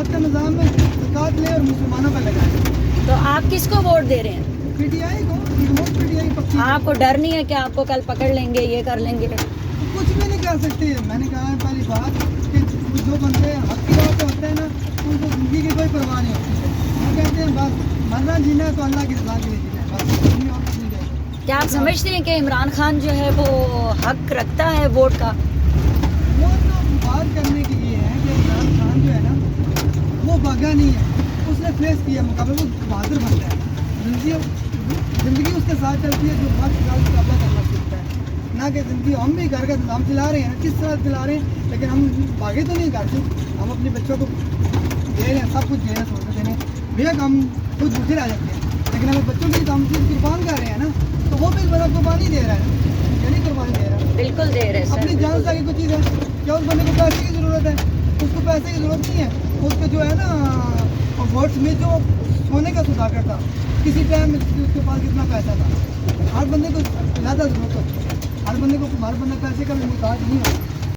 زکوٰۃ کا نظام ہے، زکوٰۃ لے اور مسلمانوں پہ لگائے. تو آپ کس کو ووٹ دے رہے ہیں؟ پی ٹی آئی کو، پی ٹی آئی پکی. آپ کو ڈر نہیں ہے کہ آپ کو کل پکڑ لیں گے، یہ کر لیں گے؟ کچھ بھی نہیں کر سکتے. میں نے کہا ہے پہلی بات کہ جو بندے حق کی راہ پہ ہوتے ہیں نا ان کو زندگی کی کوئی پرواہ نہیں ہوتی ہے. وہ کہتے ہیں بس مرنا جینا ہے تو اللہ کی رضا کے لیے جینا ہے، بس کچھ نہیں اور کچھ نہیں کہتے. کیا آپ سمجھتے ہیں کہ عمران خان جو ہے وہ حق رکھتا ہے ووٹ کا؟ وہ تو بات کرنے کی یہ ہے کہ عمران خان جو ہے نا وہ بھاگا نہیں ہے، اس نے فیس کیا مقابلہ، وہ بہادر بنتا ہے. زندگی اس کے ساتھ چلتی ہے جو وقت کا مقابلہ کرنا سیکھتا ہے. نہ کہ زندگی ہم بھی گھر کا نظام چلا رہے ہیں، کس طرح چلا رہے ہیں، لیکن ہم بھاگے تو نہیں گھر سے. ہم اپنے بچوں کو دے رہے ہیں، سب کچھ دے رہے ہیں، سہولتیں دے رہے ہیں، بے ہم خود بھوکے رہ جاتے ہیں. لیکن اگر بچوں کی ہم چیز قربان کر رہے ہیں نا تو وہ بھی بڑا قربانی دے رہا ہے. یہ نہیں قربانی دے رہا ہے، بالکل دے رہے اپنی جان سے آگے کوئی چیز ہے. کیا اس بندے کو پیسے کی ضرورت ہے؟ اس کو پیسے کی ضرورت نہیں ہے. اس کو جو ہے نا ووٹس میں جو سونے کا سوداگر تھا، کسی ٹائم میں اس کے پاس کتنا پیسہ تھا. ہر بندے کو زیادہ ضرورت ہوتی ہے، ہر بندے کو، ہر بندہ پیسے کا بھی محتاج نہیں ہوتا.